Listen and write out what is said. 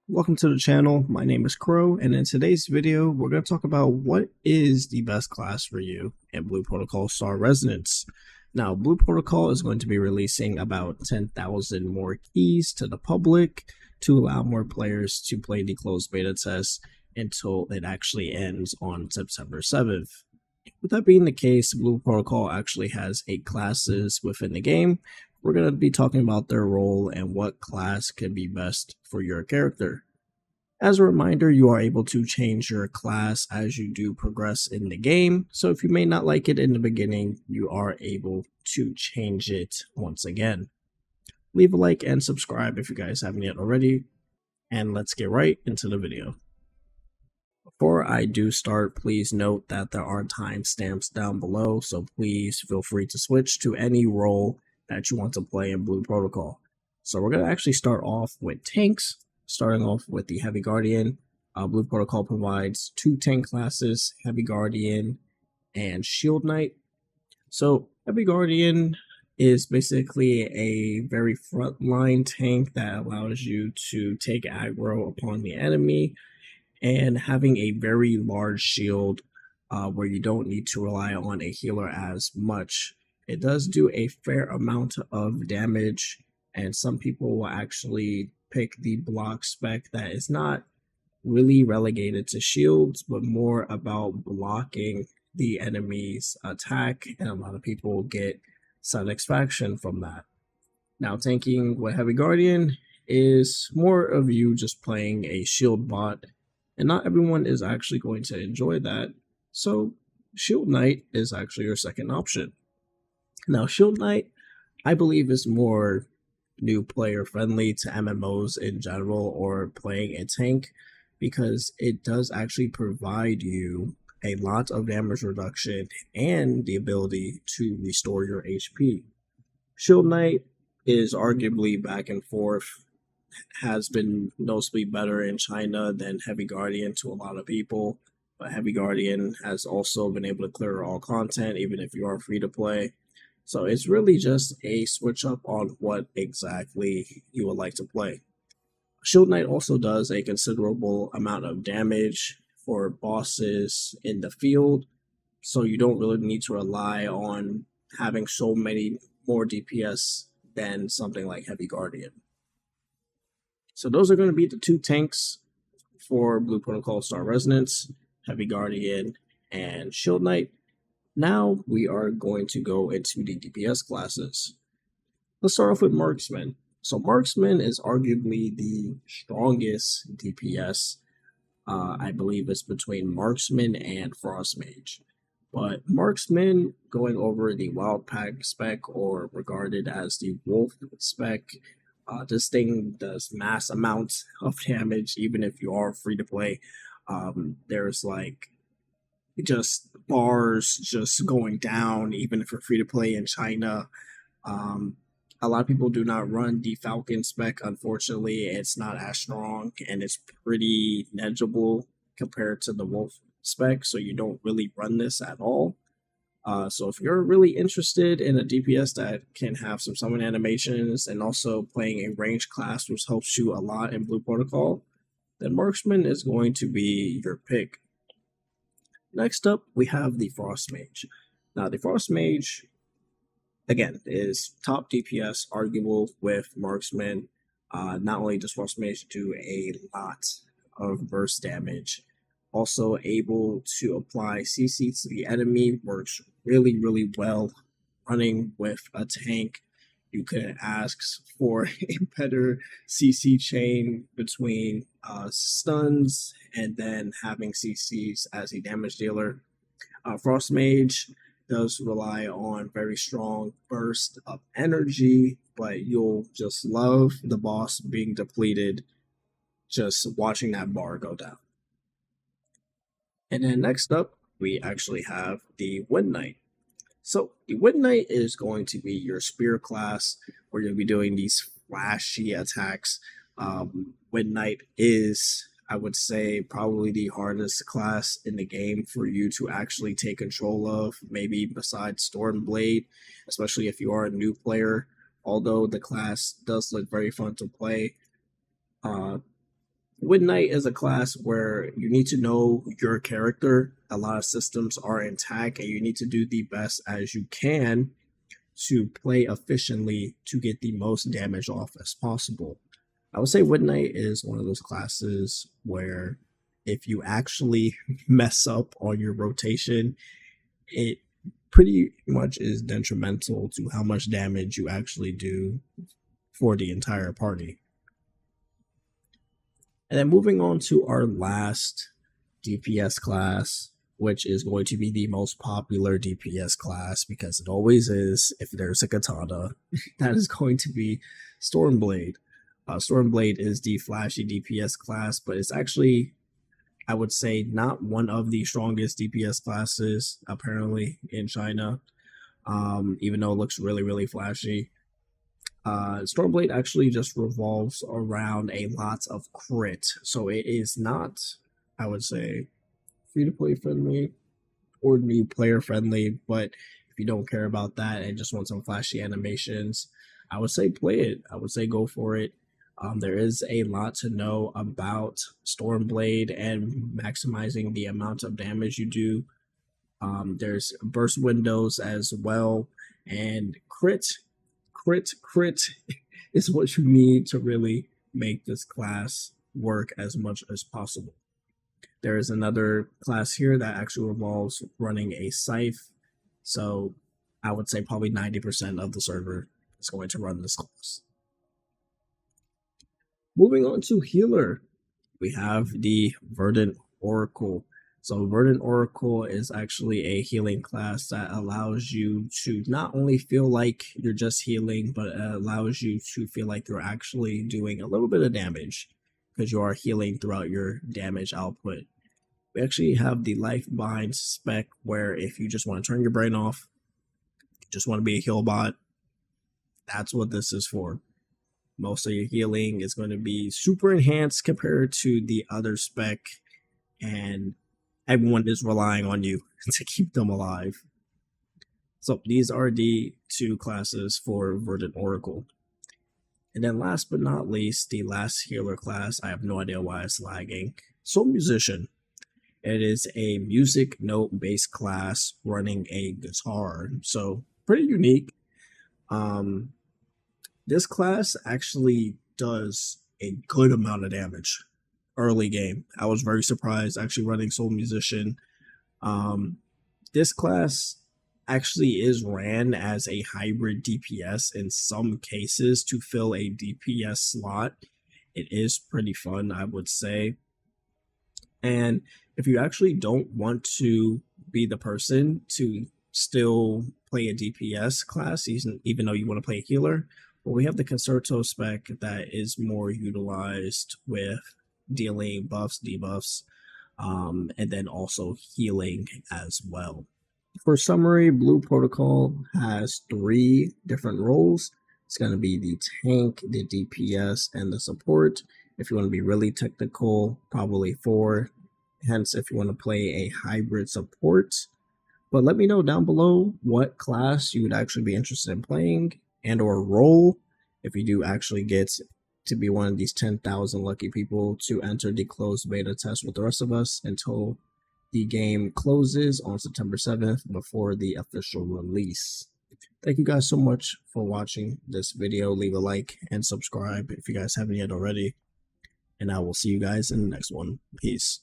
Welcome to the channel. My name is Crow, and in today's video, we're going to talk about what is the best class for you in Blue Protocol Star Resonance. Now, Blue Protocol is going to be releasing about 10,000 more keys to the public to allow more players to play the closed beta test until it actually ends on September 7th. With that being the case, Blue Protocol actually has 8 classes within the game. We're going to be talking about their role and what class can be best for your character. As a reminder, you are able to change your class as you do progress in the game, so if you may not like it in the beginning, you are able to change it once again. Leave a like and subscribe if you guys haven't yet already, and let's get right into the video. Before I do start, please note that there are timestamps down below, so please feel free to switch to any role that you want to play in Blue Protocol. So we're going to actually start off with tanks, starting off with the Heavy Guardian. Blue Protocol provides 2 tank classes, Heavy Guardian and Shield Knight. So Heavy Guardian is basically a very frontline tank that allows you to take aggro upon the enemy, and having a very large shield where you don't need to rely on a healer as much. It does do a fair amount of damage, and some people will actually pick the block spec that is not really relegated to shields, but more about blocking the enemy's attack, and a lot of people get satisfaction from that. Now, tanking with Heavy Guardian is more of you just playing a shield bot, and not everyone is actually going to enjoy that, so Shield Knight is actually your second option. Now, Shield Knight, I believe, is more new player friendly to MMOs in general or playing a tank, because it does actually provide you a lot of damage reduction and the ability to restore your HP. Shield Knight is arguably back and forth, has been noticeably better in China than Heavy Guardian to a lot of people, but Heavy Guardian has also been able to clear all content even if you are free to play. So it's really just a switch up on what exactly you would like to play. Shield Knight also does a considerable amount of damage for bosses in the field, so you don't really need to rely on having so many more DPS than something like Heavy Guardian. So those are going to be the 2 tanks for Blue Protocol Star Resonance, Heavy Guardian and Shield Knight. Now we are going to go into the DPS classes. Let's start off with Marksman. So Marksman is arguably the strongest DPS. I believe it's between Marksman and Frost Mage. But Marksman, going over the Wild Pack spec, or regarded as the Wolf spec, this thing does mass amounts of damage even if you are free to play. There's like just bars just going down even if you're free to play in China. A lot of people do not run the Falcon spec. Unfortunately, it's not as strong and it's pretty negligible compared to the Wolf spec, so you don't really run this at all. So if you're really interested in a DPS that can have some summon animations and also playing a range class which helps you a lot in Blue Protocol, then Marksman is going to be your pick. Next up, we have the Frost Mage. Now, the Frost Mage, again, is top DPS, arguable with Marksman. Not only does Frost Mage do a lot of burst damage, also able to apply CC to the enemy, works really, really well running with a tank. You could ask for a better CC chain between stuns and then having CCs as a damage dealer. Frost Mage does rely on very strong burst of energy, but you'll just love the boss being depleted just watching that bar go down. And then next up, we actually have the Wind Knight. So the Wind Knight is going to be your spear class, where you'll be doing these flashy attacks. Wind Knight is, I would say, probably the hardest class in the game for you to actually take control of, maybe besides Stormblade, especially if you are a new player. Although the class does look very fun to play, Wood Knight is a class where you need to know your character. A lot of systems are intact, and you need to do the best as you can to play efficiently to get the most damage off as possible. I would say Wood Knight is one of those classes where if you actually mess up on your rotation, it pretty much is detrimental to how much damage you actually do for the entire party. And then moving on to our last DPS class, which is going to be the most popular DPS class because it always is. If there's a katana, that is going to be Stormblade. Stormblade is the flashy DPS class, but it's actually, I would say, not one of the strongest DPS classes apparently in China, even though it looks really, really flashy. Stormblade actually just revolves around a lot of crit, so it is not, I would say, free-to-play friendly or new player friendly, but if you don't care about that and just want some flashy animations, I would say play it. I would say go for it. There is a lot to know about Stormblade and maximizing the amount of damage you do. There's burst windows as well, and crit is what you need to really make this class work as much as possible. There is another class here that actually involves running a scythe, so I would say probably 90% of the server is going to run this class. Moving on to healer, we have the Verdant Oracle. So Verdant Oracle is actually a healing class that allows you to not only feel like you're just healing, but it allows you to feel like you're actually doing a little bit of damage because you are healing throughout your damage output. We actually have the life bind spec where if you just want to turn your brain off, just want to be a heal bot, that's what this is for. Most of your healing is going to be super enhanced compared to the other spec, and everyone is relying on you to keep them alive. So these are the two classes for Verdant Oracle. And then last but not least, the last healer class, I have no idea why it's lagging, Soul Musician. It is a music note based class running a guitar, so pretty unique. This class actually does a good amount of damage early game. I was very surprised actually running Soul Musician. This class actually is ran as a hybrid DPS in some cases to fill a DPS slot. It is pretty fun, I would say. And if you actually don't want to be the person to still play a DPS class, even though you want to play a healer, well, we have the Concerto spec that is more utilized with dealing buffs, debuffs, and then also healing as well. For summary, Blue Protocol has 3 different roles. It's going to be the tank, the DPS, and the support. If you want to be really technical, probably 4. Hence, if you want to play a hybrid support. But let me know down below what class you would actually be interested in playing and or role if you do actually get to be one of these 10,000 lucky people to enter the closed beta test with the rest of us until the game closes on September 7th before the official release. Thank you guys so much for watching this video. Leave a like and subscribe if you guys haven't yet already. And I will see you guys in the next one. Peace.